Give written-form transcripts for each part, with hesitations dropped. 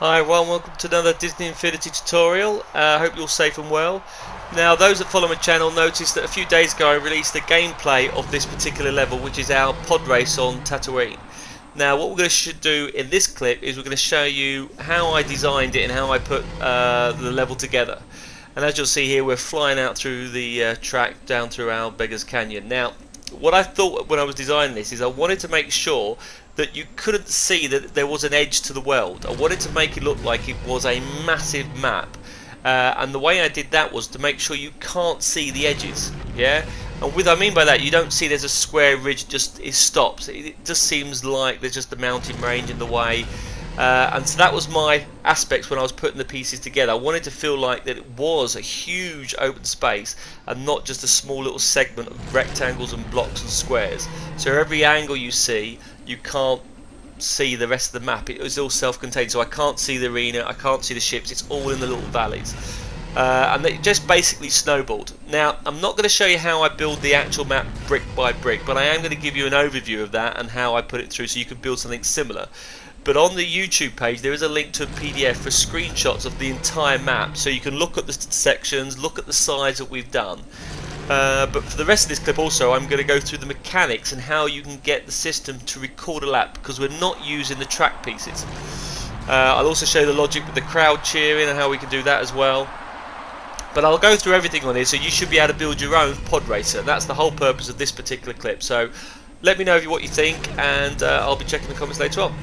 Hi everyone, welcome to another Disney Infinity tutorial. I hope you're safe and well. Now those that follow my channel noticed that a few days ago I released the gameplay of this particular level, which is our pod race on Tatooine. Now what we're going to do in this clip is we're going to show you how I designed it and how I put the level together. And as you'll see here, we're flying out through the track down through our Beggars Canyon. Now what I thought when I was designing this is I wanted to make sure that you couldn't see that there was an edge to the world. I wanted to make it look like it was a massive map, and the way I did that was to make sure you can't see the edges. Yeah, and what I mean by that, you don't see there's a square ridge, just it stops. It just seems like there's just a mountain range in the way. And so that was my aspects when I was putting the pieces together. I wanted to feel like that it was a huge open space and not just a small little segment of rectangles and blocks and squares. So every angle you see, you can't see the rest of the map. It was all self-contained, so I can't see the arena, I can't see the ships, it's all in the little valleys. And it just basically snowballed. Now I'm not going to show you how I build the actual map brick by brick, but I am going to give you an overview of that and how I put it through so you can build something similar. But on the YouTube page there is a link to a PDF for screenshots of the entire map, so you can look at the sections, look at the size that we've done. But for the rest of this clip also I'm going to go through the mechanics and how you can get the system to record a lap, because we're not using the track pieces. I'll also show you the logic with the crowd cheering and how we can do that as well. But I'll go through everything on here, so you should be able to build your own pod racer. That's the whole purpose of this particular clip. So let me know what you think, and I'll be checking the comments later on.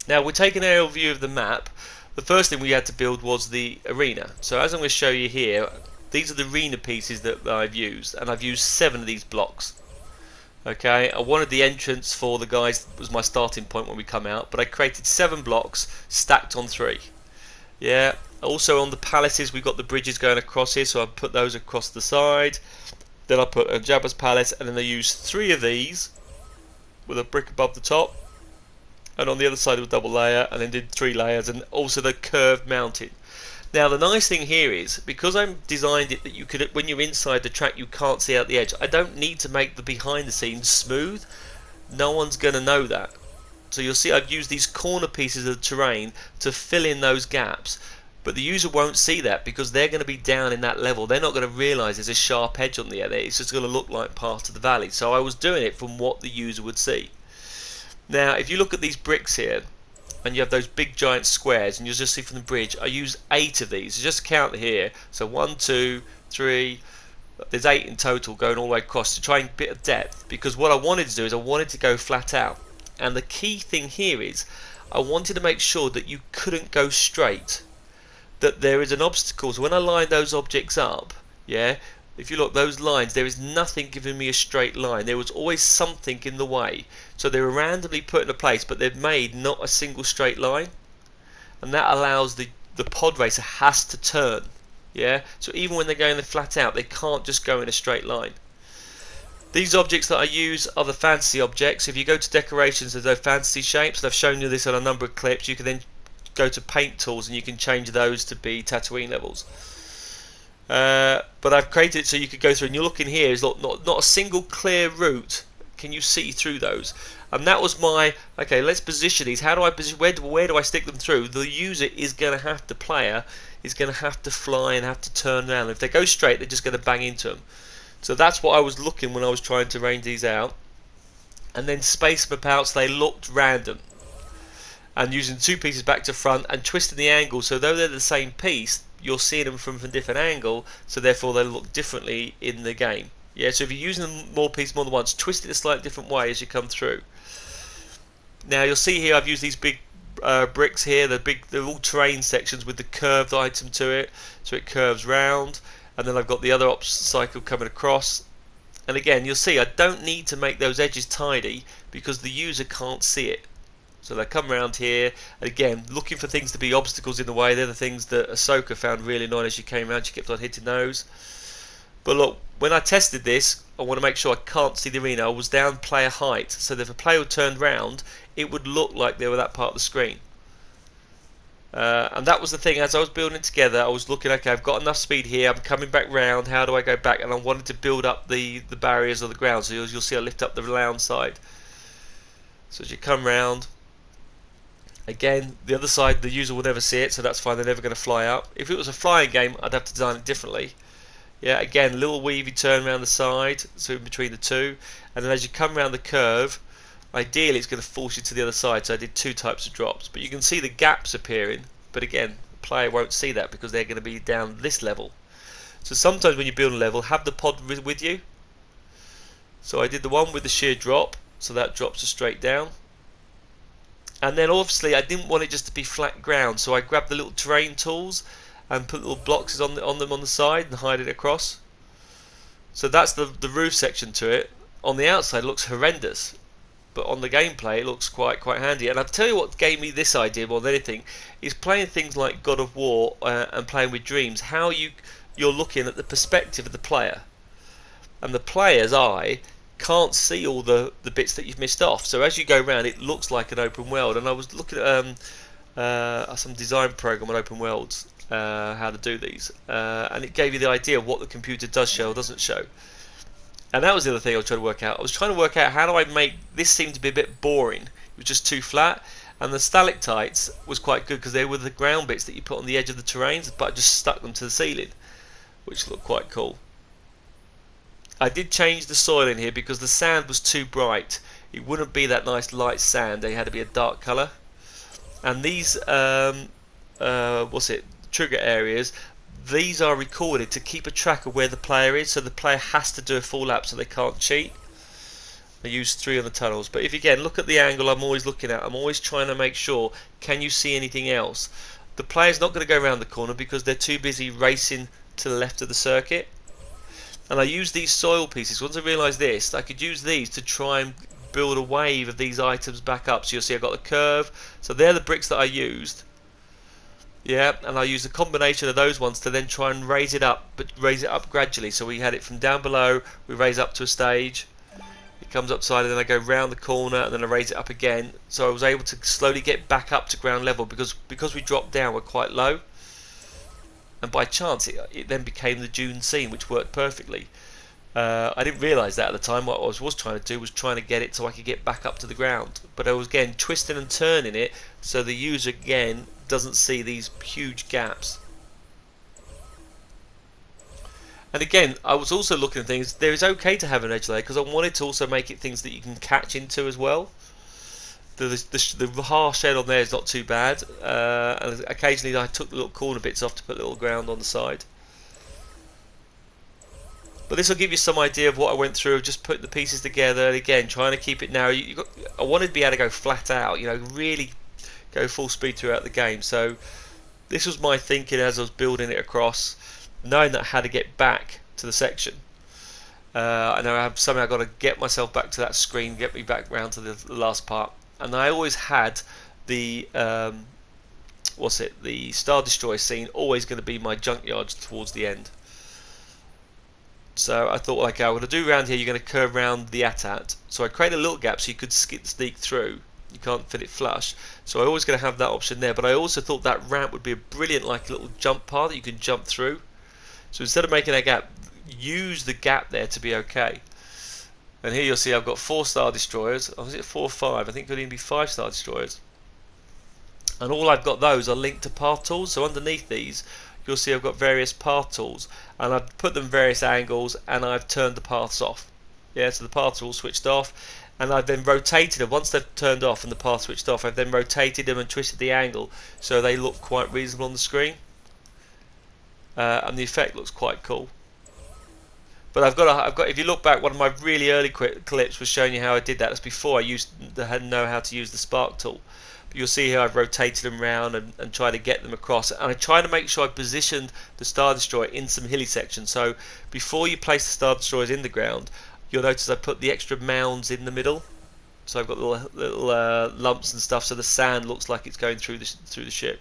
Now we're taking an overview of the map. The first thing we had to build was the arena. So as I'm going to show you here, these are the arena pieces that I've used, and I've used 7 of these blocks. Okay, I wanted the entrance for the guys was my starting point when we come out, but I created 7 blocks stacked on 3. Yeah. Also on the palaces we've got the bridges going across here, so I put those across the side. Then I put a Jabba's palace, and then I used 3 of these with a brick above the top. And on the other side of a double layer, and then did 3 layers, and also the curved mountain. Now the nice thing here is, because I've designed it that you could, when you're inside the track, you can't see out the edge. I don't need to make the behind the scenes smooth. No one's going to know that. So you'll see I've used these corner pieces of the terrain to fill in those gaps. But the user won't see that because they're going to be down in that level. They're not going to realise there's a sharp edge on the edge. It's just going to look like part of the valley. So I was doing it from what the user would see. Now if you look at these bricks here, and you have those big giant squares, and you'll just see from the bridge I use 8 of these. So just count here, so 1, 2, 3, there's 8 in total going all the way across to try and get a bit of depth, because what I wanted to do is I wanted to go flat out. And the key thing here is I wanted to make sure that you couldn't go straight, that there is an obstacle. So when I line those objects up, yeah, if you look, those lines, there is nothing giving me a straight line. There was always something in the way. So they were randomly put in a place, but they've made not a single straight line. And that allows the pod racer has to turn. Yeah. So even when they're going flat out, they can't just go in a straight line. These objects that I use are the fantasy objects. If you go to decorations, there's those fantasy shapes. And I've shown you this on a number of clips. You can then go to paint tools and you can change those to be Tatooine levels. But I've created it so you could go through, and you're looking here is not a single clear route. Can you see through those? And that was my, okay, let's position these. How do I position, where do I stick them through? The user is going to have to, player is going to have to fly and have to turn around. If they go straight, they're just going to bang into them. So that's what I was looking when I was trying to arrange these out. And then space them out so they looked random. And using 2 pieces back to front and twisting the angle, so though they're the same piece, you're seeing them from a different angle, so therefore they look differently in the game. Yeah, so if you're using them more pieces more than once, twist it a slightly different way as you come through. Now you'll see here I've used these big bricks here. They're all terrain sections with the curved item to it, so it curves round. And then I've got the other cycle coming across. And again, you'll see I don't need to make those edges tidy because the user can't see it. So they come around here, and again, looking for things to be obstacles in the way. They're the things that Ahsoka found really annoying as she came around. She kept on hitting those. But look, when I tested this, I want to make sure I can't see the arena. I was down player height, so that if a player turned round, it would look like they were that part of the screen. And that was the thing, as I was building it together, I was looking, okay, I've got enough speed here, I'm coming back round, how do I go back? And I wanted to build up the barriers of the ground, so you'll see I lift up the round side. So as you come round, Again, the other side, the user will never see it, so that's fine, they're never going to fly up. If it was a flying game, I'd have to design it differently. Yeah, again, little weavy turn around the side, so in between the two, and then as you come around the curve, ideally it's going to force you to the other side, so I did two types of drops. But you can see the gaps appearing, but again, the player won't see that because they're going to be down this level. So sometimes when you build a level, have the pod with you. So I did the one with the sheer drop, so that drops us straight down. And then obviously I didn't want it just to be flat ground, so I grabbed the little terrain tools and put little blocks on them on the side and hide it across. So that's the roof section to it. On the outside it looks horrendous, but on the gameplay it looks quite handy. And I'll tell you what gave me this idea more than anything is playing things like God of War and playing with dreams. How you're looking at the perspective of the player, and the player's eye can't see all the bits that you've missed off. So as you go around, it looks like an open world. And I was looking at some design program on open worlds, how to do these, and it gave you the idea of what the computer does show or doesn't show. And that was the other thing I was trying to work out. I was trying to work out how do I make this seem to be a bit boring. It was just too flat. And the stalactites was quite good because they were the ground bits that you put on the edge of the terrains, but I just stuck them to the ceiling, which looked quite cool. I did change the soil in here because the sand was too bright. It wouldn't be that nice light sand. They had to be a dark colour. And these trigger areas, these are recorded to keep a track of where the player is, so the player has to do a full lap so they can't cheat. I used 3 on the tunnels, but if you again look at the angle I'm always looking at, I'm always trying to make sure, can you see anything else? The player's not going to go around the corner because they're too busy racing to the left of the circuit. And I use these soil pieces. Once I realised this, I could use these to try and build a wave of these items back up. So you'll see I've got the curve. So they're the bricks that I used. Yeah, and I used a combination of those ones to then try and raise it up, but raise it up gradually. So we had it from down below, we raise up to a stage. It comes upside and then I go round the corner and then I raise it up again. So I was able to slowly get back up to ground level because we dropped down, we're quite low. And by chance it then became the dune scene, which worked perfectly. I didn't realise that at the time. What I was trying to do was trying to get it so I could get back up to the ground, but I was again twisting and turning it so the user again doesn't see these huge gaps. And again, I was also looking at things, there is okay to have an edge layer because I wanted to also make it things that you can catch into as well. The harsh edge on there is not too bad, and occasionally I took the little corner bits off to put a little ground on the side. But this will give you some idea of what I went through, just putting the pieces together, and again trying to keep it narrow. I wanted to be able to go flat out, really go full speed throughout the game. So this was my thinking as I was building it across, knowing that I had to get back to the section. I know I have somehow got to get myself back to that screen, get me back round to the last part. And I always had the the Star Destroyer scene always going to be my junkyards towards the end. So I thought, okay, I'm going to do around here, you're going to curve around the AT-AT. So I created a little gap so you could sneak through. You can't fit it flush. So I always going to have that option there. But I also thought that ramp would be a brilliant little jump path that you can jump through. So instead of making a gap, use the gap there to be okay. And here you'll see I've got 4 Star Destroyers. Oh, is it 4 or 5? I think it could even be 5 Star Destroyers. And all I've got those are linked to path tools. So underneath these, you'll see I've got various path tools. And I've put them various angles and I've turned the paths off. Yeah, so the paths are all switched off. And I've then rotated them. Once they've turned off and the path switched off, I've then rotated them and twisted the angle so they look quite reasonable on the screen. And the effect looks quite cool. But I've got. If you look back, one of my really early clips was showing you how I did that. That's before I hadn't know how to use the spark tool. But you'll see here I've rotated them around and tried to get them across. And I try to make sure I positioned the Star Destroyer in some hilly sections. So before you place the Star Destroyers in the ground, you'll notice I put the extra mounds in the middle. So I've got little lumps and stuff, so the sand looks like it's going through the ship.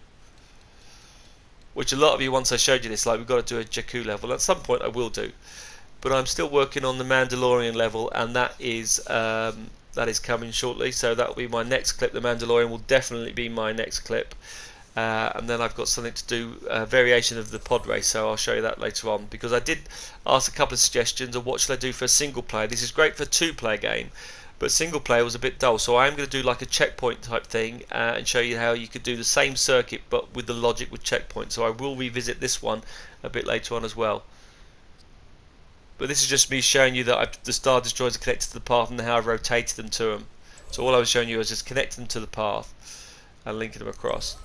Which a lot of you, once I showed you this, we've got to do a Jakku level. At some point I will do. But I'm still working on the Mandalorian level, and that is coming shortly. So that will be my next clip. The Mandalorian will definitely be my next clip, and then I've got something to do, a variation of the pod race. So I'll show you that later on, because I did ask a couple of suggestions of what should I do for a single player. This is great for a 2-player game, but single player was a bit dull. So I'm going to do like a checkpoint type thing and show you how you could do the same circuit but with the logic with checkpoint. So I will revisit this one a bit later on as well. But this is just me showing you that the Star Destroyers are connected to the path and how I've rotated them to them. So all I was showing you was just connecting them to the path and linking them across.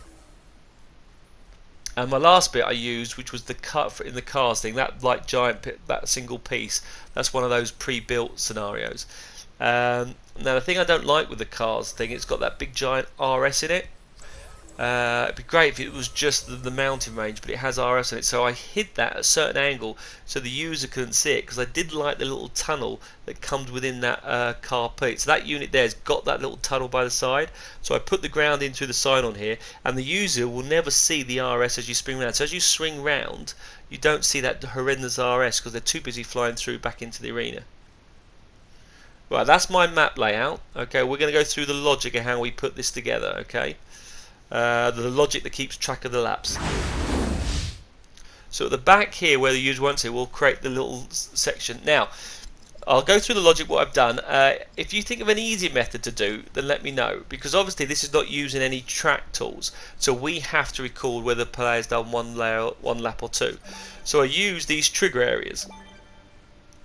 And my last bit I used, which was the cut in the cars thing, that like giant pit, that single piece, that's one of those pre-built scenarios. Now the thing I don't like with the cars thing, it's got that big giant RS in it. It'd be great if it was just the mountain range, but it has RS in it, so I hid that at a certain angle so the user couldn't see it, because I did like the little tunnel that comes within that car pit. So that unit there has got that little tunnel by the side, so I put the ground in through the side on here, and the user will never see the RS as you swing around. So as you swing round, you don't see that horrendous RS because they're too busy flying through back into the arena. Right, that's my map layout. Okay, we're going to go through the logic of how we put this together. Okay. The logic that keeps track of the laps. So at the back here where the user wants it, we'll create the little section. Now I'll go through the logic what I've done. If you think of an easier method to do, then let me know, because obviously this is not using any track tools, so we have to record whether the player's done one lap or two. So I use these trigger areas.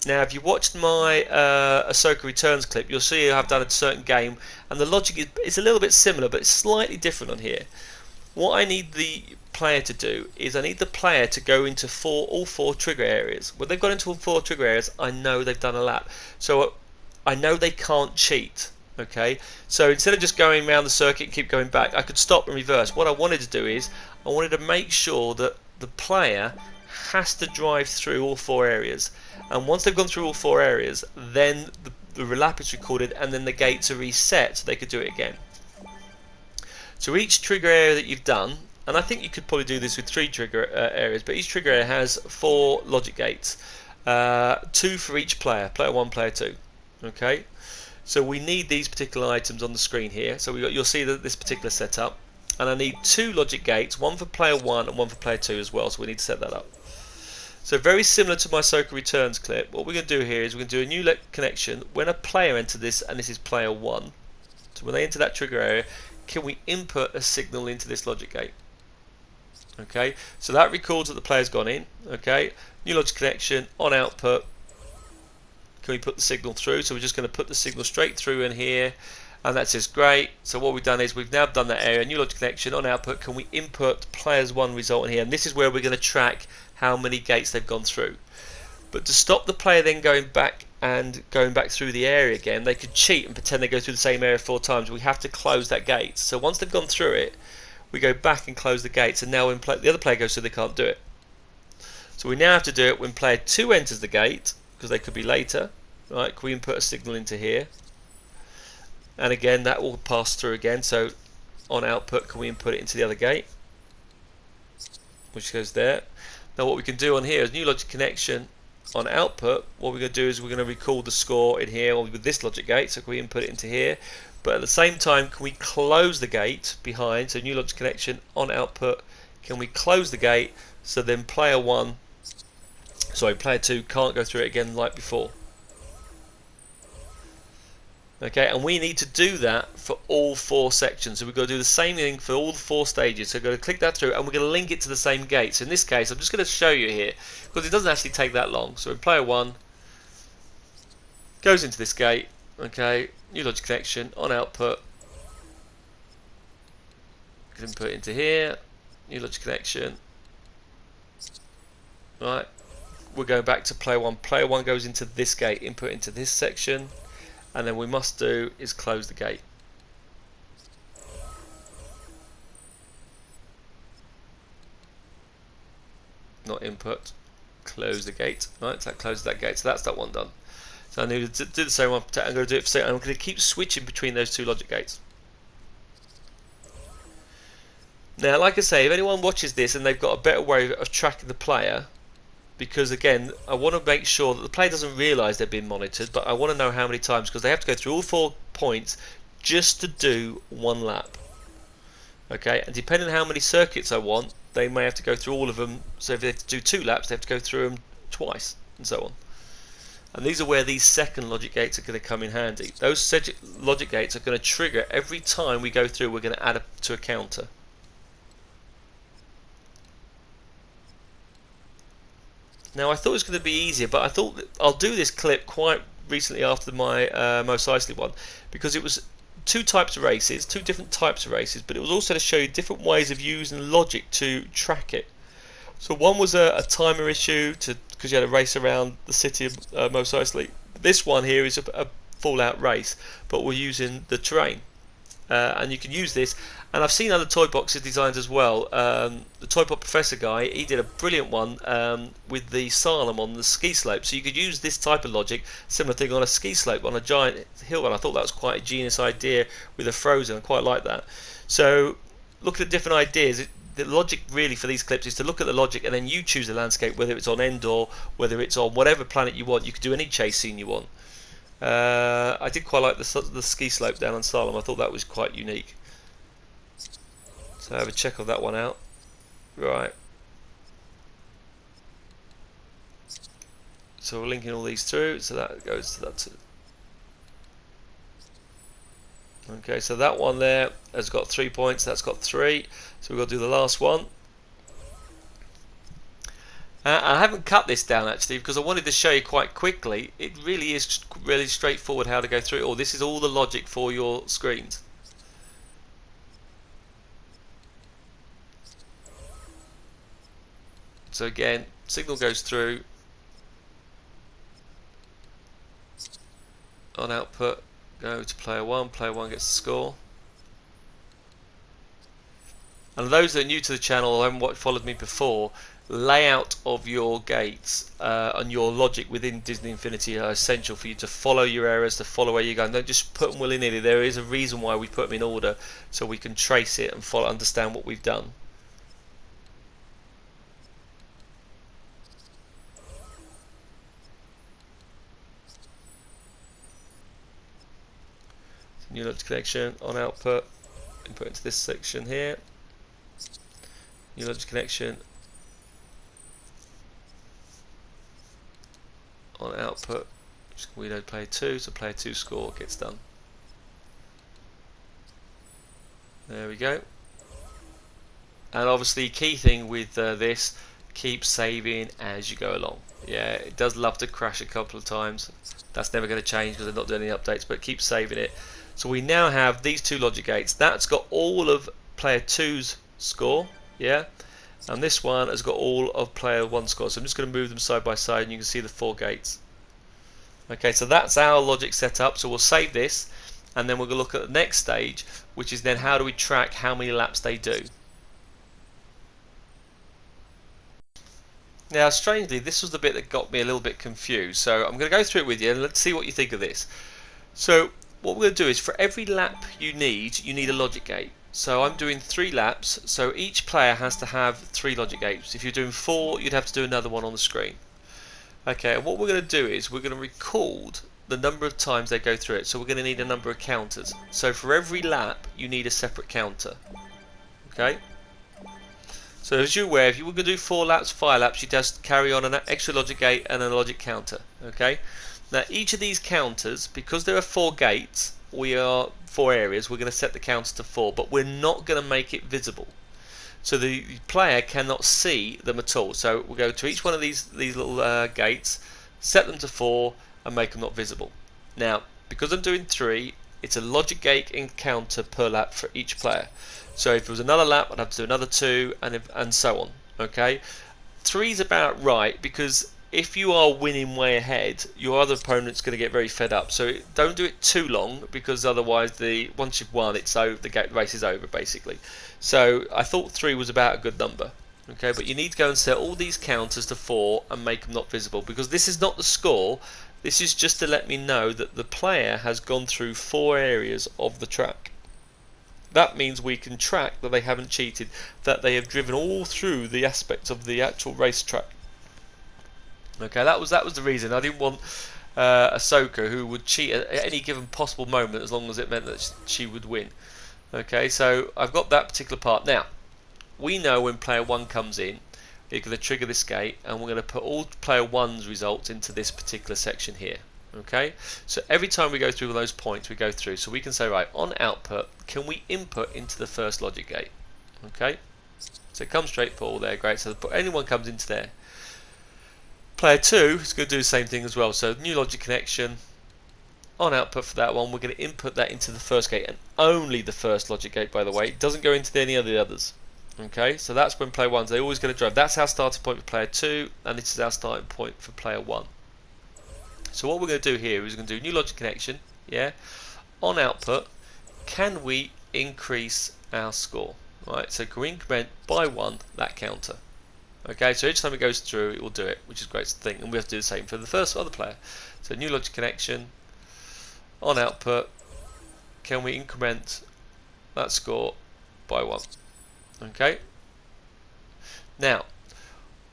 Now if you watched my Ahsoka Returns clip, you'll see I've done a certain game and the logic is a little bit similar, but it's slightly different on here. What I need the player to do is I need the player to go into all four trigger areas. When they've got into all four trigger areas, I know they've done a lap. So I know they can't cheat. Okay, so instead of just going around the circuit and keep going back, I could stop and reverse. What I wanted to do is I wanted to make sure that the player has to drive through all four areas, and once they've gone through all four areas, then the lap is recorded and then the gates are reset so they could do it again. So each trigger area that you've done, and I think you could probably do this with 3 trigger areas, but each trigger area has 4 logic gates, 2 for each player, player 1, player 2. Okay, so we need these particular items on the screen here. So you'll see that this particular setup, and I need 2 logic gates, 1 for player 1 and 1 for player 2 as well, so we need to set that up. So very similar to my Ahsoka Returns clip, what we're going to do here is we're going to do a new connection. When a player enters this, and this is player 1, so when they enter that trigger area, can we input a signal into this logic gate? Okay, so that records that the player's gone in. Okay, new logic connection, on output, can we put the signal through? So we're just going to put the signal straight through in here, and that says great. So what we've done is we've now done that area, new logic connection, on output, can we input players 1 result in here? And this is where we're going to track how many gates they've gone through. But to stop the player then going back through the area again, they could cheat and pretend they go through the same area 4 times. We have to close that gate. So once they've gone through it, we go back and close the gates, and now when the other player goes through, they can't do it. So we now have to do it when player 2 enters the gate, because they could be later. Right? Can we input a signal into here? And again, that will pass through again. So on output, can we input it into the other gate, which goes there. Now what we can do on here is new logic connection, on output, what we're going to do is we're going to record the score in here with this logic gate, so can we input it into here, but at the same time can we close the gate behind, so new logic connection, on output, can we close the gate so then player 2 can't go through it again like before. Okay, and we need to do that for all 4 sections. So we've got to do the same thing for all the 4 stages. So we're going to click that through, and we're going to link it to the same gate. So in this case, I'm just going to show you here, because it doesn't actually take that long. So in player 1, goes into this gate, okay, new logic connection, on output, can put it into here, new logic connection, right, we're going back to player 1. Player 1 goes into this gate, input into this section, and then we must do is close the gate. Not input, close the gate. Right, so that closes that gate. So that's that one done. So I need to do the same one. I'm going to do it for second. I'm going to keep switching between those 2 logic gates. Now, like I say, if anyone watches this and they've got a better way of tracking the player, because again, I want to make sure that the player doesn't realise they're being monitored, but I want to know how many times, because they have to go through all 4 points just to do 1 lap. Okay, and depending on how many circuits I want, they may have to go through all of them. So if they have to do 2 laps, they have to go through them twice, and so on. And these are where these second logic gates are going to come in handy. Those logic gates are going to trigger every time we go through. We're going to add to a counter. Now I thought it was going to be easier, but I thought that I'll do this clip quite recently after my Mos Eisley one, because it was two different types of races, but it was also to show you different ways of using logic to track it. So one was a timer issue because you had a race around the city of Mos Eisley. This one here is a full-out race, but we're using the terrain, and you can use this. And I've seen other toy boxes designs as well. The Toy Pop Professor guy, he did a brilliant one with the Salem on the ski slope. So you could use this type of logic, similar thing on a ski slope on a giant hill, and I thought that was quite a genius idea with a Frozen. I quite like that. So looking at different ideas. The logic really for these clips is to look at the logic and then you choose the landscape, whether it's on Endor, whether it's on whatever planet you want. You could do any chase scene you want. I did quite like the ski slope down on Salem. I thought that was quite unique. So have a check of that one out. Right. So we're linking all these through, so that goes to that too. Okay, so that one there has got 3 points, that's got 3, so we've got to do the last one. I haven't cut this down actually because I wanted to show you quite quickly. It really is really straightforward how to go through it all. This is all the logic for your screens. So again, signal goes through on output. Go to player 1, player 1 gets the score. And those that are new to the channel or haven't followed me before, layout of your gates and your logic within Disney Infinity are essential for you to follow your errors, to follow where you're going. Don't just put them willy-nilly. There is a reason why we put them in order, so we can trace it and understand what we've done. New logic connection on output, input into this section here. New logic connection on output. Just reload player 2, so player 2 score gets done. There we go. And obviously, key thing with this, keep saving as you go along. Yeah, it does love to crash a couple of times. That's never going to change because they're not doing any updates, but keep saving it. So we now have these two logic gates. That's got all of player 2's score, yeah, and this one has got all of player 1's score. So I'm just going to move them side by side and you can see the 4 gates. Okay, so that's our logic set up. So we'll save this and then we're going to look at the next stage, which is then how do we track how many laps they do. Now, strangely, this was the bit that got me a little bit confused. So I'm going to go through it with you and let's see what you think of this. So what we're going to do is for every lap you need a logic gate. So I'm doing 3 laps, so each player has to have 3 logic gates. If you're doing 4, you'd have to do another one on the screen. Okay, and what we're going to do is we're going to record the number of times they go through it. So we're going to need a number of counters. So for every lap, you need a separate counter. Okay? So as you're aware, if you were going to do 4 laps, 5 laps, you just carry on an extra logic gate and a logic counter. Okay? Now each of these counters, because there are 4 gates, 4 areas, we're going to set the counter to 4, but we're not going to make it visible. So the player cannot see them at all. So we'll go to each one of these little gates, set them to 4 and make them not visible. Now, because I'm doing 3, it's a logic gate and counter per lap for each player. So if it was another lap, I'd have to do another 2 and so on. Okay, 3 is about right because if you are winning way ahead, your other opponent's going to get very fed up. So don't do it too long because otherwise, once you've won, it's over. The race is over basically. So I thought 3 was about a good number. Okay, but you need to go and set all these counters to 4 and make them not visible because this is not the score. This is just to let me know that the player has gone through 4 areas of the track. That means we can track that they haven't cheated, that they have driven all through the aspects of the actual racetrack. Okay, that was the reason. I didn't want Ahsoka who would cheat at any given possible moment as long as it meant that she would win. Okay, so I've got that particular part. Now, we know when player 1 comes in, you're going to trigger this gate, and we're going to put all player 1's results into this particular section here. Okay, so every time we go through those points, we go through. So we can say, right, on output, can we input into the first logic gate? Okay, so it comes straight for all there. Great. So anyone comes into there. Player 2 is going to do the same thing as well. So new logic connection. On output for that one, we're going to input that into the first gate, and only the first logic gate, by the way. It doesn't go into any of the others. Okay, so that's when player 1's, they're always going to drive. That's our starting point for player 2, and this is our starting point for player 1. So what we're going to do here is we're going to do new logic connection. Yeah, on output, can we increase our score? Right, so can we increment by 1 that counter? Okay, so each time it goes through, it will do it, which is a great thing, and we have to do the same for the first other player. So new logic connection. On output, can we increment that score by 1? Okay. Now,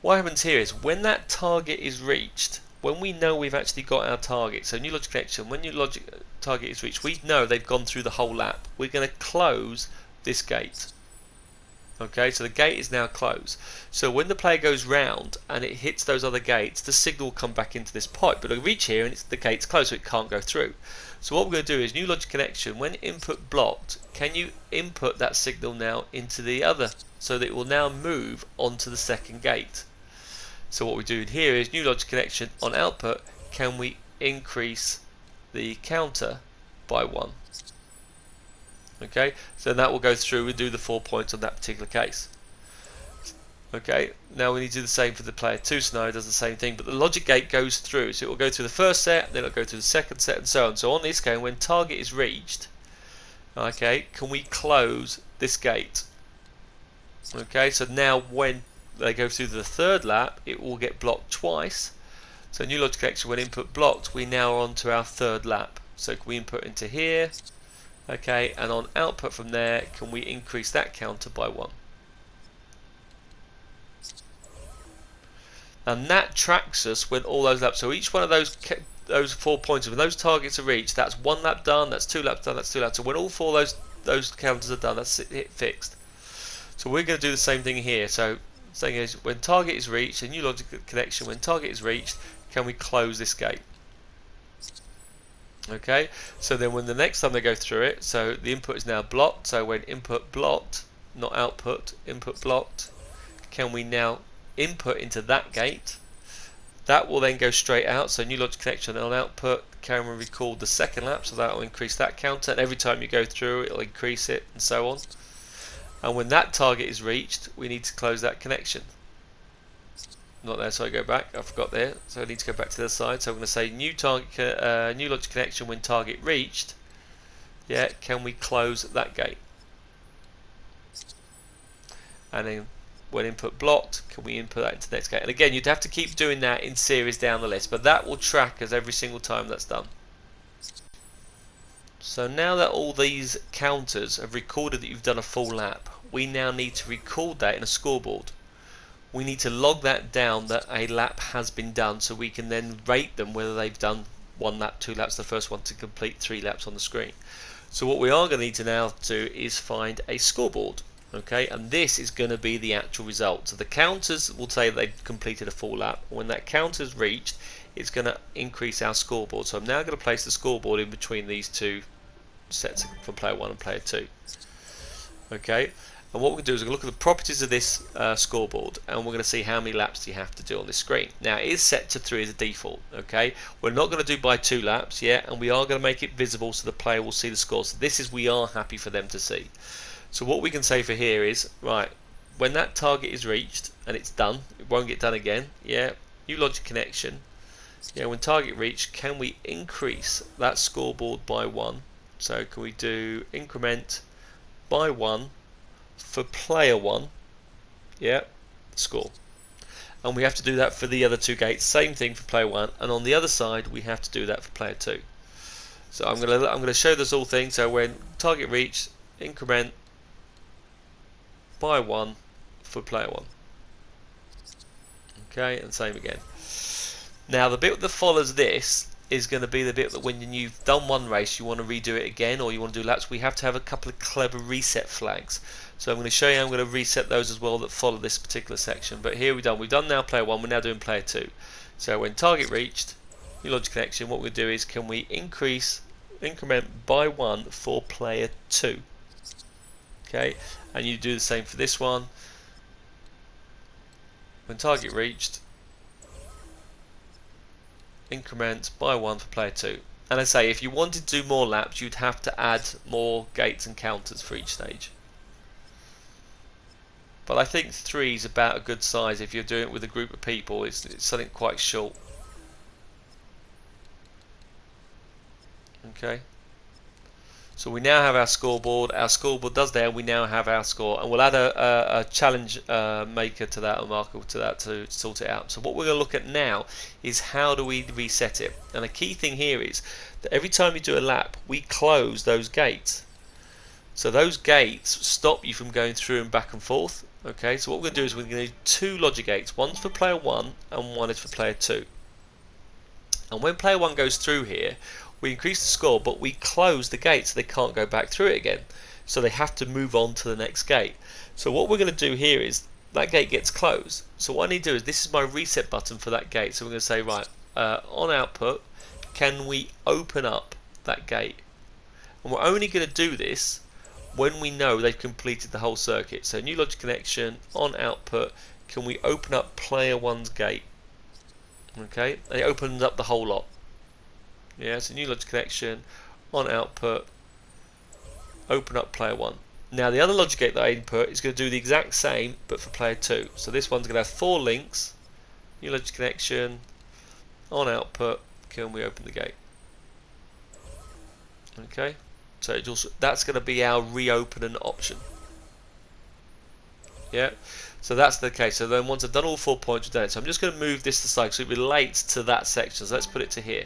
what happens here is when that target is reached, when we know we've actually got our target, so new logic connection, when new logic target is reached, we know they've gone through the whole lap. We're going to close this gate. Okay, so the gate is now closed. So when the player goes round and it hits those other gates, the signal will come back into this pipe, but it'll reach here and the gate's closed, so it can't go through. So what we're going to do is new logic connection. When input blocked, can you input that signal now into the other, so that it will now move onto the second gate? So what we're doing here is new logic connection. On output, can we increase the counter by 1? Okay, so that will go through and do the 4 points on that particular case. Okay, now we need to do the same for the player 2 scenario, does the same thing, but the logic gate goes through, so it will go through the first set, then it'll go through the second set, and so on. So on this game, when target is reached, okay, can we close this gate? Okay, so now when they go through the third lap, it will get blocked twice. So new logic connection, when input blocked, we now are on to our third lap. So can we input into here? Okay, and on output from there, can we increase that counter by 1? And that tracks us when all those laps. So each one of those 4 points, when those targets are reached, that's 1 lap done, that's 2 laps done, that's 2 laps. So when all 4 of those counters are done, that's it fixed. So we're going to do the same thing here. So saying is, when target is reached, a new logic connection. When target is reached, can we close this gate? Okay, so then when the next time they go through it, so the input is now blocked, so when input blocked, not output, input blocked, can we now input into that gate? That will then go straight out, so new logic connection on output, can we record the second lap, so that will increase that counter, and every time you go through it will increase it, and so on. And when that target is reached, we need to close that connection. Not there, so I go back. I forgot there, so I need to go back to the other side. So I'm going to say new target, new logic connection when target reached. Yeah, can we close that gate? And then when input blocked, can we input that into the next gate? And again, you'd have to keep doing that in series down the list, but that will track us every single time that's done. So now that all these counters have recorded that you've done a full lap, we now need to record that in a scoreboard. We need to log that down that a lap has been done, so we can then rate them whether they've done 1 lap, 2 laps, the first one to complete 3 laps on the screen. So what we are going to need to now do is find a scoreboard, okay, and this is going to be the actual result. So the counters will say they've completed a full lap. When that counter's reached, it's going to increase our scoreboard. So I'm now going to place the scoreboard in between these two sets for player 1 and player 2. Okay. And what we're going to do is we're going to look at the properties of this scoreboard, and we're going to see how many laps you have to do on this screen. Now it is set to 3 as a default. Okay, we're not going to do by 2 laps yet, and we are going to make it visible so the player will see the score. So this is, we are happy for them to see. So what we can say for here is, right, when that target is reached and it's done, it won't get done again. Yeah, new logic connection. Yeah, when target reached, can we increase that scoreboard by 1? So can we do increment by 1 for player 1, yeah, score, and we have to do that for the other 2 gates. Same thing for player 1, and on the other side we have to do that for player 2. So I'm going to show this all thing. So when target reached, increment by 1 for player 1. Okay, and same again. Now the bit that follows this is going to be the bit that when you've done one race you want to redo it again, or you want to do laps, we have to have a couple of clever reset flags. So I'm going to show you, I'm going to reset those as well that follow this particular section. But here we've done now player 1, we're now doing player 2. So when target reached, new logic connection, what we'll do is, can we increment by 1 for player 2? Okay, and you do the same for this one. When target reached, increment by 1 for player 2. And I say, if you wanted to do more laps, you'd have to add more gates and counters for each stage. But I think 3 is about a good size if you're doing it with a group of people. It's something quite short. Okay. So we now have our scoreboard. Our scoreboard does there. We now have our score, and we'll add a challenge maker to that, or marker to that, to sort it out. So what we're going to look at now is how do we reset it. And a key thing here is that every time you do a lap, we close those gates. So those gates stop you from going through and back and forth. Okay, so what we're going to do is we're going to do 2 logic gates. One's for player 1 and one is for player 2. And when player 1 goes through here, we increase the score, but we close the gate so they can't go back through it again. So they have to move on to the next gate. So what we're going to do here is that gate gets closed. So what I need to do is, this is my reset button for that gate. So we're going to say, right, on output, can we open up that gate? And we're only going to do this when we know they've completed the whole circuit. So new logic connection, on output, can we open up player 1's gate? Okay, and it opens up the whole lot. Yeah, so new logic connection, on output, open up player 1. Now the other logic gate that I input is going to do the exact same, but for player 2. So this one's going to have 4 links, new logic connection, on output, can we open the gate? Okay, so it also, that's going to be our reopening option. Yeah, so that's the case. So then once I've done all 4 points, we've done it. So I'm just going to move this to the side so it relates to that section. So let's put it to here.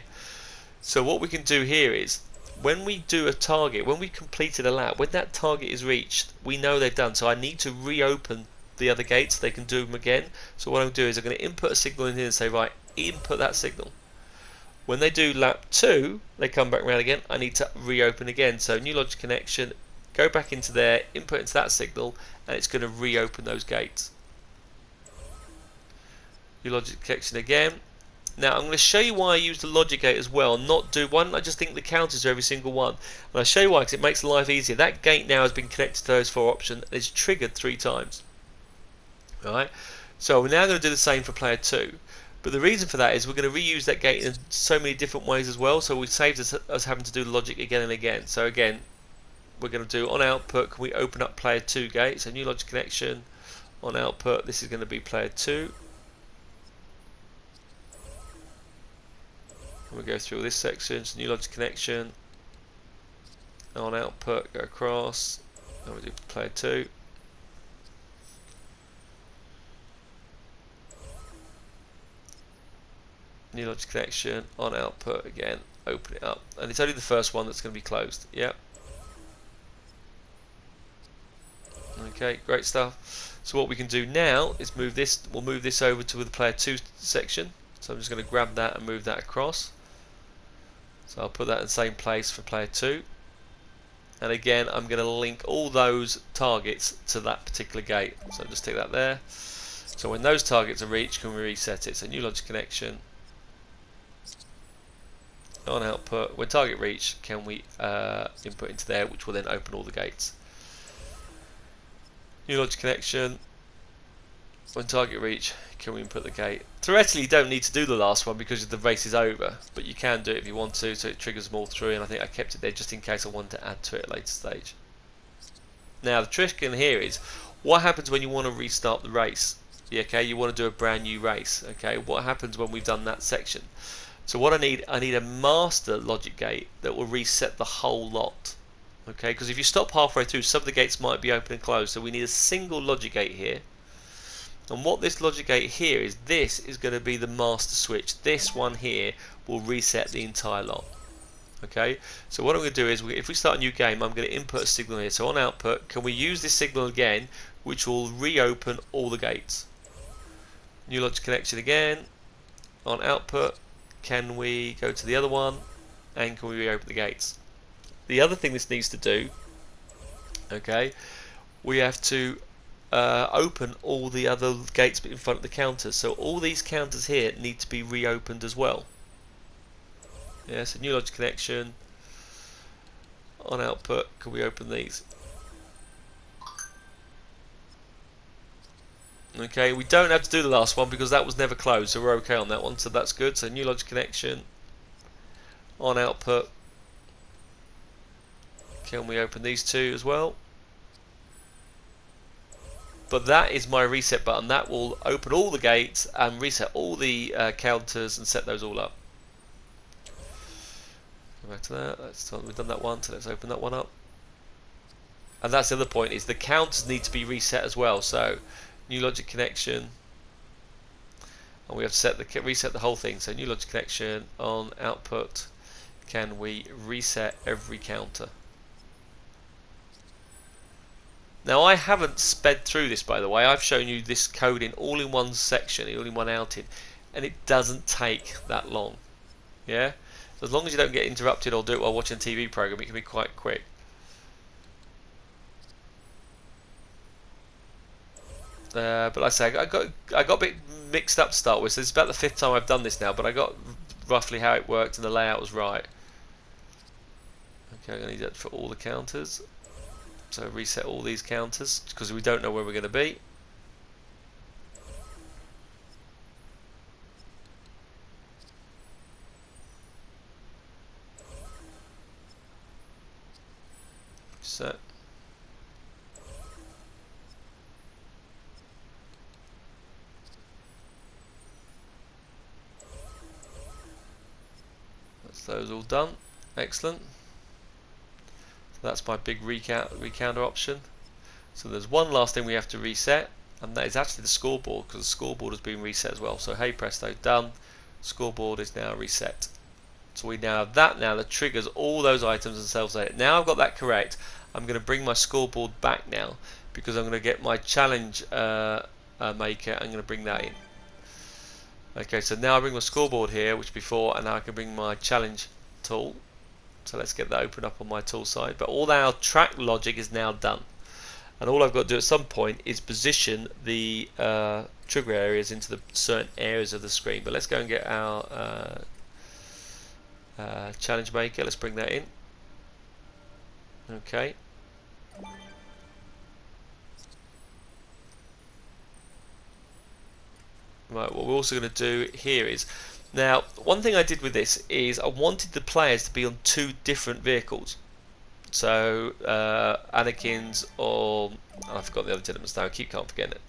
So what we can do here is, when we do a target, when we've completed a lap, when that target is reached, we know they've done. So I need to reopen the other gates so they can do them again. So what I'm going to do is I'm going to input a signal in here and say, right, input that signal. When they do lap 2, they come back around again, I need to reopen again. So new logic connection, go back into there, input into that signal, and it's going to reopen those gates. New logic connection again. Now I'm going to show you why I use the logic gate as well, not do one. I just think the counters are every single one. And I'll show you why, because it makes life easier. That gate now has been connected to those 4 options and it's triggered 3 times. Alright, so we're now going to do the same for player 2. But the reason for that is we're going to reuse that gate in so many different ways as well, so we saved us having to do the logic again and again. So again, we're going to do on output, can we open up player 2 gate? So new logic connection, on output, this is going to be player 2. And we go through this section, so new logic connection, on output, go across, and we do player 2. New logic connection, on output again, open it up, and it's only the first one that's going to be closed. Yep. Okay, great stuff. So what we can do now is move this. We'll move this over to the player 2 section. So I'm just going to grab that and move that across. So I'll put that in the same place for player 2. And again, I'm going to link all those targets to that particular gate. So just take that there. So when those targets are reached, can we reset it? So new logic connection, on output, when target reach, can we input into there, which will then open all the gates. New logic connection, when target reach, can we input the gate? Theoretically you don't need to do the last one because the race is over, but you can do it if you want to, so it triggers them all through, and I think I kept it there just in case I wanted to add to it at a later stage. Now the trick in here is, what happens when you want to restart the race? Yeah, okay, you want to do a brand new race. Okay, what happens when we've done that section? So what I need a master logic gate that will reset the whole lot. Okay, because if you stop halfway through, some of the gates might be open and closed, so we need a single logic gate here. And what this logic gate here is, this is going to be the master switch. This one here will reset the entire lot. Okay, so what I'm going to do is, if we start a new game, I'm going to input a signal here. So on output, can we use this signal again, which will reopen all the gates? New logic connection again, on output, can we go to the other one, and can we reopen the gates? The other thing this needs to do, okay, we have to open all the other gates in front of the counters. So all these counters here need to be reopened as well. Yeah, so new logic connection on output. Can we open these? Okay, we don't have to do the last one because that was never closed, so we're okay on that one. So that's good. So new logic connection on output. Can we open these two as well? But that is my reset button. That will open all the gates and reset all the counters and set those all up. Go back to that. We've done that one, so let's open that one up. And that's the other point, is the counters need to be reset as well. So new logic connection, and we have to reset the whole thing. So new logic connection on output. Can we reset every counter? Now I haven't sped through this, by the way. I've shown you this code in all in one section, all in one outing, and it doesn't take that long. Yeah, so as long as you don't get interrupted or do it while watching a TV program, it can be quite quick. But like I say, I got a bit mixed up to start with. So it's about the 5th time I've done this now, but I got roughly how it worked and the layout was right. Okay, I'm going to need that for all the counters. So reset all these counters because we don't know where we're going to be. Set. That's those all done. Excellent. That's my big recounter option. So there's one last thing we have to reset, and that is actually the scoreboard, because the scoreboard has been reset as well. So hey presto, done. Scoreboard is now reset. So we now have that now that triggers all those items and self data. Now I've got that correct. I'm going to bring my scoreboard back now because I'm going to get my challenge maker. I'm going to bring that in. Okay, so now I bring my scoreboard here, which before, and now I can bring my challenge tool. So let's get that open up on my tool side. But all our track logic is now done. And all I've got to do at some point is position the trigger areas into the certain areas of the screen. But let's go and get our challenge maker. Let's bring that in. Okay. Right, what we're also going to do here is, now one thing I did with this is I wanted the players to be on 2 different vehicles. So Anakin's, or I forgot the other gentleman's now, can't forget it.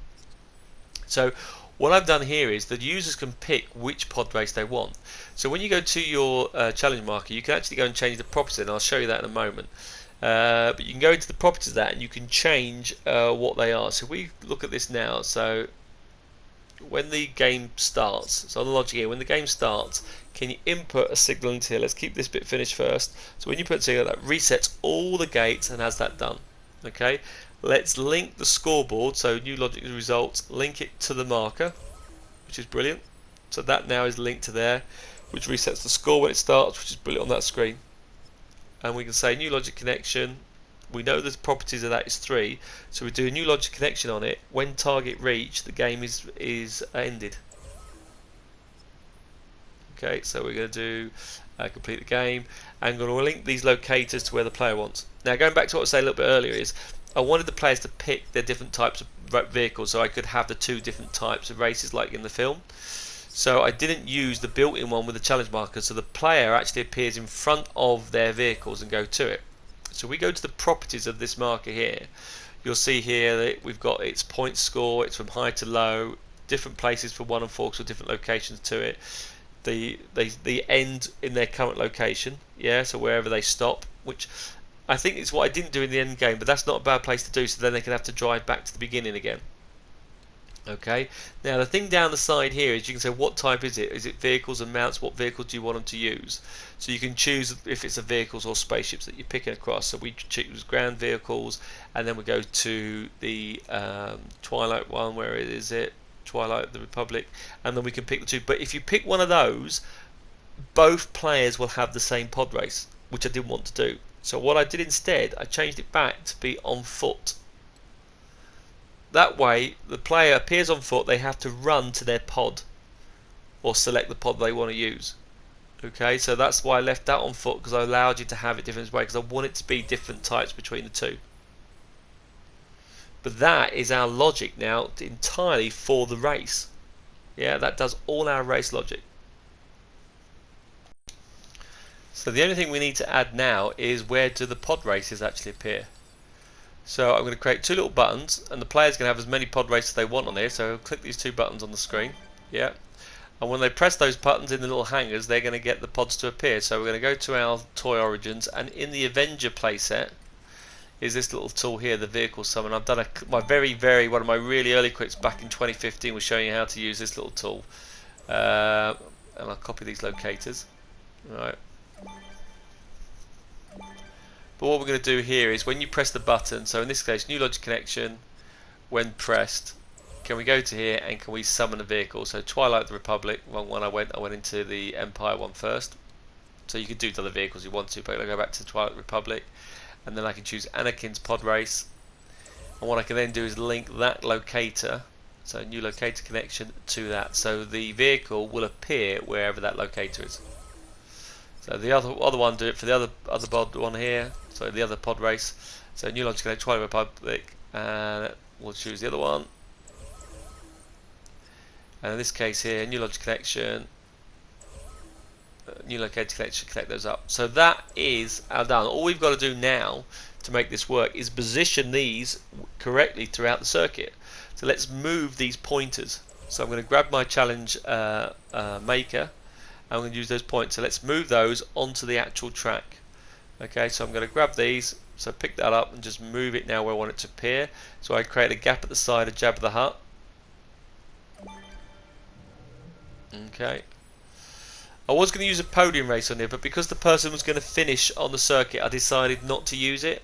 So what I've done here is the users can pick which pod race they want. So when you go to your challenge marker, you can actually go and change the properties, and I'll show you that in a moment. But you can go into the properties of that and you can change what they are. So we look at this now. So when the game starts, so on the logic here, when the game starts, can you input a signal into here? Let's keep this bit finished first. So when you put signal, that resets all the gates and has that done. Okay, let's link the scoreboard, so new logic results, link it to the marker, which is brilliant. So that now is linked to there, which resets the score when it starts, which is brilliant on that screen. And we can say new logic connection. We know the properties of that is 3, so we do a new logic connection on it. When target reached, the game is ended. Okay, so we're going to do complete the game, and going to link these locators to where the player wants. Now, going back to what I said a little bit earlier, is I wanted the players to pick their different types of vehicles, so I could have the 2 different types of races like in the film. So I didn't use the built-in one with the challenge marker, so the player actually appears in front of their vehicles and go to it. So we go to the properties of this marker here. You'll see here that we've got its point score, it's from high to low, different places for 1 and 4, so different locations to it. The end in their current location, yeah, so wherever they stop, which I think is what I didn't do in the end game, but that's not a bad place to do, so then they can have to drive back to the beginning again. Okay, now the thing down the side here is you can say what type is it? Is it vehicles and mounts? What vehicle do you want them to use? So you can choose if it's a vehicles or spaceships that you're picking across. So we choose ground vehicles, and then we go to the Twilight one. Where is it? Twilight of the Republic, and then we can pick the 2. But if you pick one of those, both players will have the same pod race, which I didn't want to do. So what I did instead, I changed it back to be on foot. That way, the player appears on foot, they have to run to their pod or select the pod they want to use. Okay, so that's why I left that on foot, because I allowed you to have it different ways, because I want it to be different types between the two. But that is our logic now entirely for the race. Yeah, that does all our race logic. So the only thing we need to add now is where do the pod races actually appear. So I'm going to create two little buttons, and the player's going to have as many pod races they want on here. So click these two buttons on the screen. Yeah. And when they press those buttons in the little hangers, they're going to get the pods to appear. So we're going to go to our toy origins, and in the Avenger playset is this little tool here, the vehicle summon. I've done one of my really early quicks back in 2015 was showing you how to use this little tool. And I'll copy these locators. Right. But what we're going to do here is when you press the button, so in this case, new logic connection, when pressed, can we go to here and can we summon a vehicle? So Twilight the Republic, wrong one I went into the Empire one first. So you could do the other vehicles you want to, but I'll go back to Twilight Republic, and then I can choose Anakin's pod race. And what I can then do is link that locator, so new locator connection, to that. So the vehicle will appear wherever that locator is. So the other one, do it for the other pod one here. So the other pod race. So new logic connection, Twilight Republic, and we'll choose the other one. And in this case here, new logic connection, new locator connection, connect those up. So that is our done. All we've got to do now to make this work is position these correctly throughout the circuit. So let's move these pointers. So I'm going to grab my challenge maker. I'm going to use those points. So let's move those onto the actual track. Okay, so I'm going to grab these. So pick that up and just move it now where I want it to appear. So I create a gap at the side of Jabba the Hutt. Okay. I was going to use a podium race on here, but because the person was going to finish on the circuit, I decided not to use it.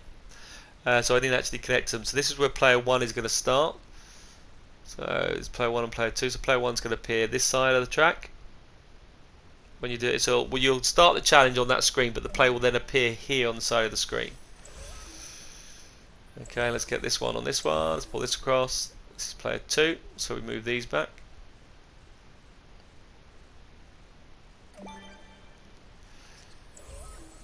So I didn't actually connect them. So this is where player 1 is going to start. So it's player 1 and player 2. So player 1 is going to appear this side of the track. When you do it, so you'll start the challenge on that screen, but the player will then appear here on the side of the screen. Okay, let's get this one on this one. Let's pull this across. This is player 2, so we move these back.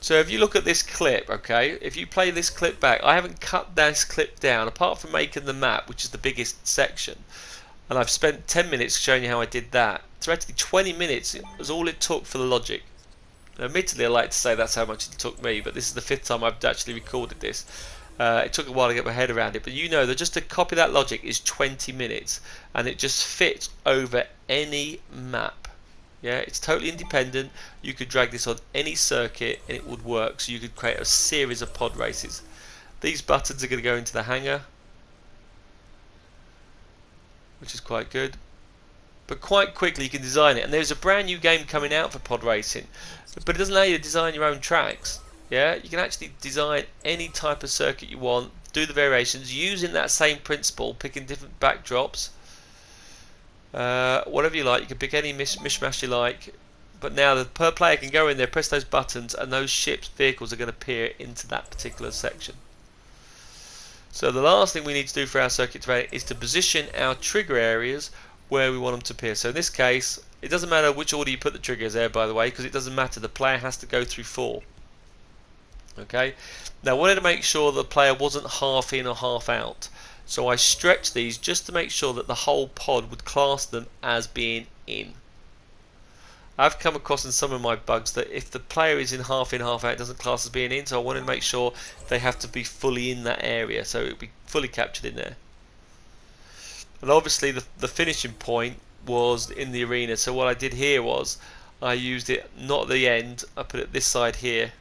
So if you look at this clip, okay, if you play this clip back, I haven't cut this clip down, apart from making the map, which is the biggest section. And I've spent 10 minutes showing you how I did that. So actually 20 minutes was all it took for the logic. Now, admittedly, I like to say that's how much it took me, but this is the 5th time I've actually recorded this. It took a while to get my head around it, but you know that just to copy that logic is 20 minutes, and it just fits over any map. Yeah, it's totally independent. You could drag this on any circuit and it would work, so you could create a series of pod races. These buttons are going to go into the hangar, which is quite good. But quite quickly you can design it, and there's a brand new game coming out for pod racing, but it doesn't allow you to design your own tracks. Yeah, you can actually design any type of circuit you want, do the variations using that same principle, picking different backdrops, whatever you like. You can pick any mishmash you like, but now the per player can go in there, press those buttons, and those ships, vehicles are going to appear into that particular section. So the last thing we need to do for our circuit terrain is to position our trigger areas where we want them to appear. So in this case, it doesn't matter which order you put the triggers there, by the way, because it doesn't matter. The player has to go through 4. Okay. Now I wanted to make sure the player wasn't half in or half out, so I stretched these just to make sure that the whole pod would class them as being in. I've come across in some of my bugs that if the player is in, half out, it doesn't class as being in, so I wanted to make sure they have to be fully in that area, so it would be fully captured in there. And obviously the finishing point was in the arena, so what I did here was I used it not at the end, I put it this side here.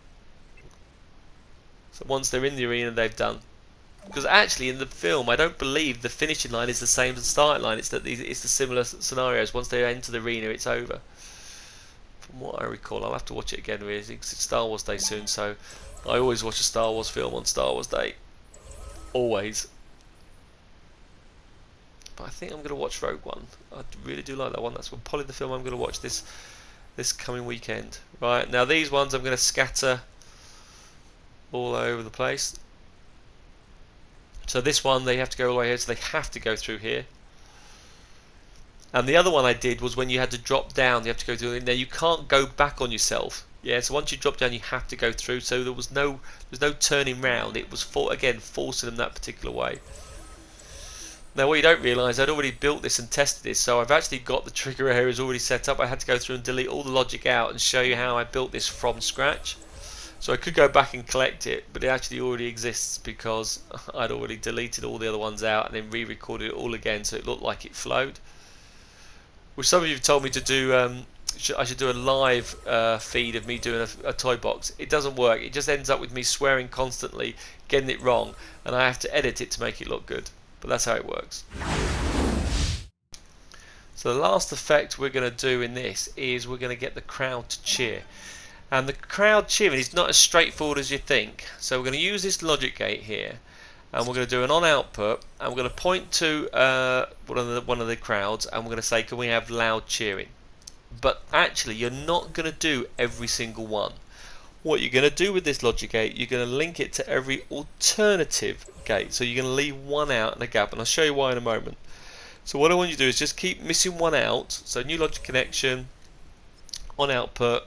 So once they're in the arena, they've done. Because actually in the film, I don't believe the finishing line is the same as the starting line. It's that it's the similar scenarios. Once they enter the arena, it's over. From what I recall, I'll have to watch it again really, because it's Star Wars Day soon, so I always watch a Star Wars film on Star Wars Day. Always. But I think I'm going to watch Rogue One. I really do like that one. That's probably the film I'm going to watch this this coming weekend. Right, now these ones I'm going to scatter all over the place. So this one they have to go all the way here, so they have to go through here. And the other one I did was when you had to drop down, you have to go through. Now you can't go back on yourself. Yeah, so once you drop down, you have to go through. So there's no turning round. It was again forcing them that particular way. Now what you don't realise, I'd already built this and tested this, so I've actually got the trigger areas already set up. I had to go through and delete all the logic out and show you how I built this from scratch. So I could go back and collect it, but it actually already exists because I'd already deleted all the other ones out and then re-recorded it all again, so it looked like it flowed. Which some of you have told me to do. I should do a live feed of me doing a toy box. It doesn't work. It just ends up with me swearing constantly, getting it wrong, and I have to edit it to make it look good. But that's how it works. So the last effect we're going to do in this is we're going to get the crowd to cheer. And the crowd cheering is not as straightforward as you think. So we're going to use this logic gate here, and we're going to do an on output, and we're going to point to one of the crowds, and we're going to say, can we have loud cheering? But actually you're not going to do every single one. What you're going to do with this logic gate, you're going to link it to every alternative gate. So you're going to leave one out and a gap, and I'll show you why in a moment. So what I want you to do is just keep missing one out. So new logic connection, on output,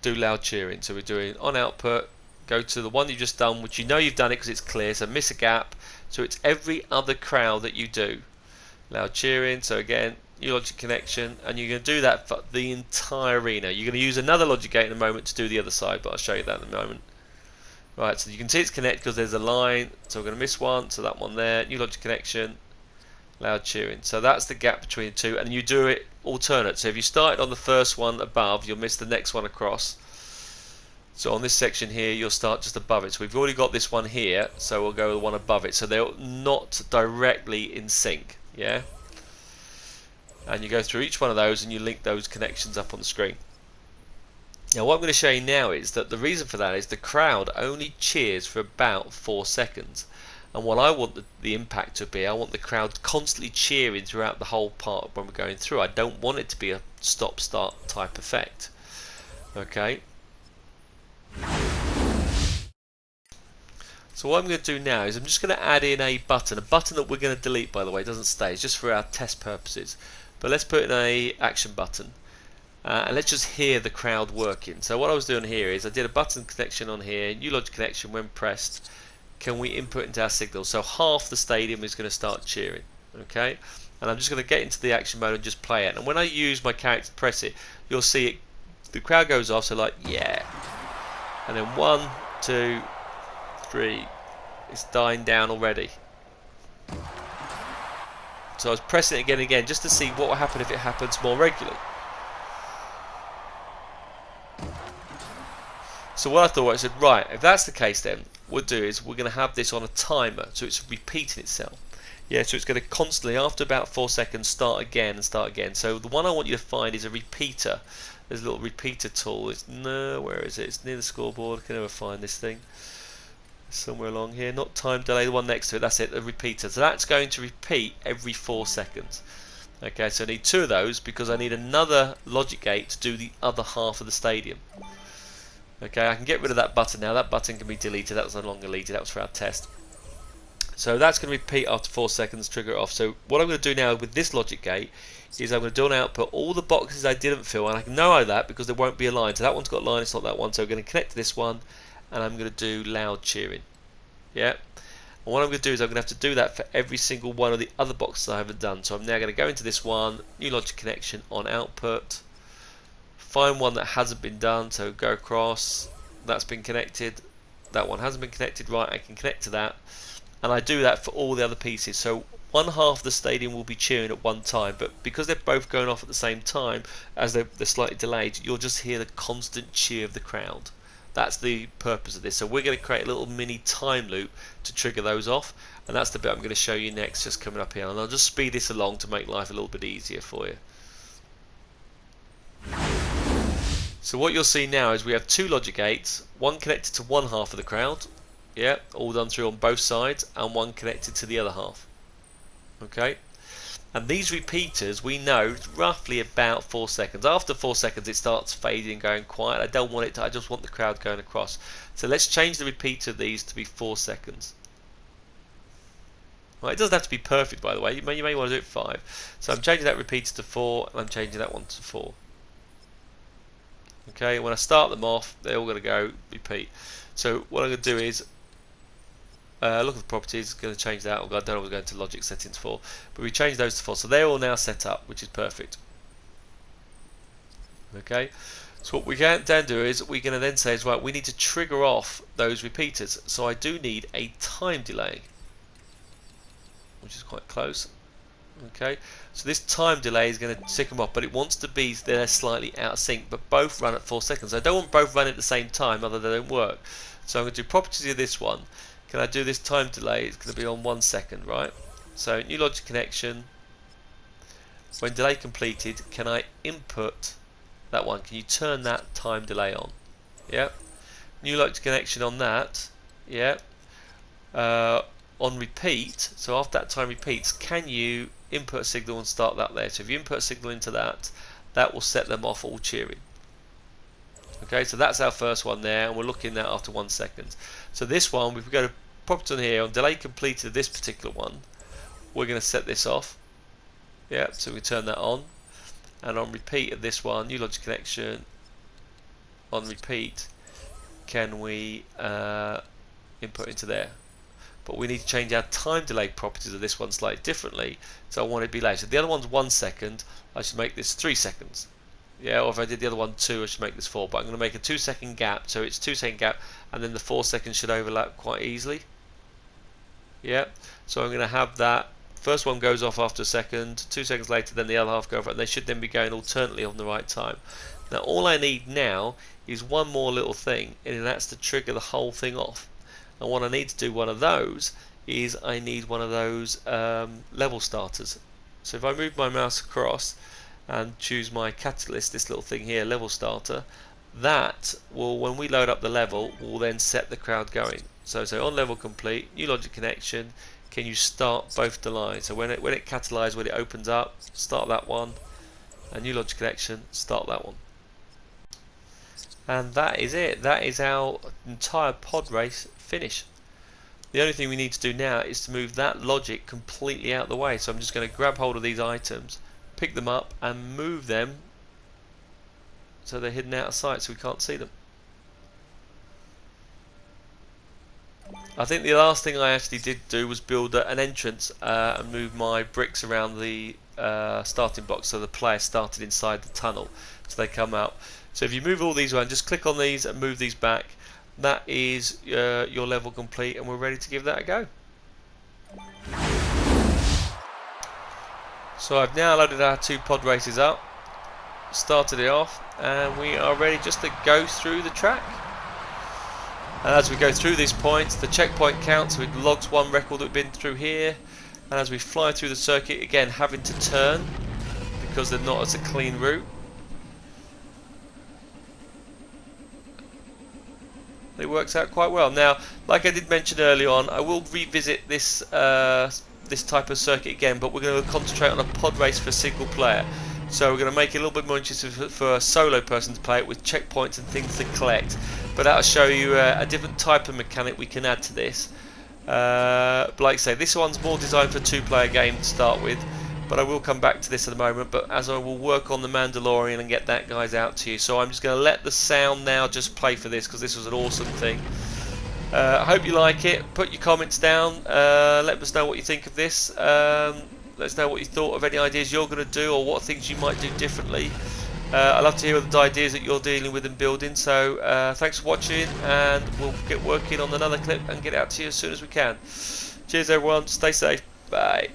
do loud cheering. So we're doing on output, go to the one you've just done, which you know you've done it because it's clear, so miss a gap. So it's every other crowd that you do. Loud cheering, so again, new logic connection, and you're going to do that for the entire arena. You're going to use another logic gate in a moment to do the other side, but I'll show you that in a moment. Right, so you can see it's connected because there's a line, so we're going to miss one, so that one there, new logic connection, loud cheering. So that's the gap between the two, and you do it alternate. So if you started on the first one above, you'll miss the next one across. So on this section here, you'll start just above it. So we've already got this one here, so we'll go with the one above it. So they're not directly in sync, yeah? And you go through each one of those and you link those connections up on the screen. Now what I'm going to show you now is that the reason for that is the crowd only cheers for about 4 seconds. And what I want the impact to be, I want the crowd constantly cheering throughout the whole part when we're going through. I don't want it to be a stop-start type effect. Okay. So what I'm going to do now is I'm just going to add in a button that we're going to delete, by the way. It doesn't stay, it's just for our test purposes. But let's put in a action button, and let's just hear the crowd working. So what I was doing here is I did a button connection on here, new logic connection. When pressed, can we input into our signal? So half the stadium is going to start cheering. Okay, and I'm just going to get into the action mode and just play it. And when I use my character to press it, you'll see it. The crowd goes off. So like yeah, and then 1, 2, 3. It's dying down already. So I was pressing it again and again just to see what will happen if it happens more regularly. So what I thought, I said, right, if that's the case, then what we'll do is we're going to have this on a timer, so it's repeating itself. Yeah, so it's going to constantly, after about 4 seconds, start again and start again. So the one I want you to find is a repeater. There's a little repeater tool. Where is it? It's near the scoreboard. I can never find this thing. Somewhere along here, not time delay, the one next to it, that's it, the repeater. So that's going to repeat every 4 seconds. Okay, so I need 2 of those because I need another logic gate to do the other half of the stadium. Okay, I can get rid of that button now. That button can be deleted. That was no longer deleted. That was for our test. So that's going to repeat after 4 seconds, trigger it off. So what I'm going to do now with this logic gate is I'm going to do an output all the boxes I didn't fill, and I know that because there won't be a line. So that one's got a line, it's not that one. So I'm going to connect to this one, and I'm going to do loud cheering. Yeah. And what I'm going to do is I'm going to have to do that for every single one of the other boxes I haven't done. So I'm now going to go into this one, new logic connection on output, find one that hasn't been done, so go across, that's been connected, that one hasn't been connected, right, I can connect to that, and I do that for all the other pieces. So one half of the stadium will be cheering at one time, but because they're both going off at the same time, as they're slightly delayed, you'll just hear the constant cheer of the crowd. That's the purpose of this. So we're going to create a little mini time loop to trigger those off, and that's the bit I'm going to show you next, just coming up here, and I'll just speed this along to make life a little bit easier for you. So what you'll see now is we have 2 logic gates, one connected to one half of the crowd, all done through on both sides, and one connected to the other half. Okay, And these repeaters, we know, roughly about 4 seconds. After 4 seconds it starts fading, going quiet. I don't want it to, I just want the crowd going across. So let's change the repeater of these to be 4 seconds. Well, it doesn't have to be perfect, by the way. You may want to do it 5. So I'm changing that repeater to 4, and I'm changing that one to 4. Okay, when I start them off, they're all going to go repeat. So what I'm going to do is look at the properties, going to change that. I don't know what we're going to logic settings for, but we change those to 4. So they're all now set up, which is perfect. Okay, so what we can then do is we're going to then say is, right, we need to trigger off those repeaters. So I do need a time delay, which is quite close. Okay, so this time delay is going to tick them off, but it wants to be they're slightly out of sync, but both run at 4 seconds. I don't want both running at the same time, otherwise they don't work. So I'm going to do properties of this one. Can I do this time delay? It's going to be on 1 second, right? So new logic connection. When delay completed, can I input that one? Can you turn that time delay on? Yeah. New logic connection on that. Yeah. On repeat, so after that time repeats, can you input a signal and start that there? So if you input a signal into that, that will set them off all cheering. Okay, so that's our first one there, and we're looking at after 1 second. So this one, if we go to property on here, on delay completed of this particular one, we're going to set this off. Yeah, so we turn that on. And on repeat of this one, new logic connection, on repeat, can we input into there? But we need to change our time delay properties of this one slightly differently, so I want it to be late. So the other one's 1 second, I should make this 3 seconds. Yeah, or if I did the other one 2, I should make this 4. But I'm going to make a 2 second gap, so it's 2 second gap, and then the 4 seconds should overlap quite easily. Yeah, so I'm going to have that. First one goes off after a second, 2 seconds later, then the other half go off, and they should then be going alternately on the right time. Now all I need now is one more little thing, and that's to trigger the whole thing off. And what I need to do one of those is I need one of those level starters. So if I move my mouse across and choose my catalyst, this little thing here, level starter, that will, when we load up the level, will then set the crowd going. So on level complete, new logic connection, can you start both the lines? So when it catalyzes, when it opens up, start that one, and new logic connection, start that one. And that is it. That is our entire pod race finish. The only thing we need to do now is to move that logic completely out of the way. So I'm just going to grab hold of these items, pick them up and move them so they're hidden out of sight so we can't see them. I think the last thing I actually did do was build an entrance and move my bricks around the starting block so the player started inside the tunnel so they come out. So if you move all these around, just click on these and move these back. That is your level complete, and we're ready to give that a go. So I've now loaded our 2 pod races up, started it off, and we are ready just to go through the track. And as we go through these points, the checkpoint counts, so it logs 1 record that we've been through here. And as we fly through the circuit, again having to turn because they're not as a clean route. It works out quite well. Now, like I did mention early on, I will revisit this this type of circuit again, but we're going to concentrate on a pod race for single player. So we're going to make it a little bit more interesting for a solo person to play it with checkpoints and things to collect. But that'll show you a different type of mechanic we can add to this. But like I say, this one's more designed for a 2-player game to start with. But I will come back to this in a moment, but as I will work on the Mandalorian and get that guys out to you. So I'm just going to let the sound now just play for this because this was an awesome thing. I hope you like it. Put your comments down. Let us know what you think of this. Let us know what you thought of any ideas you're going to do or what things you might do differently. I'd love to hear the ideas that you're dealing with and building. So thanks for watching, and we'll get working on another clip and get out to you as soon as we can. Cheers everyone. Stay safe. Bye.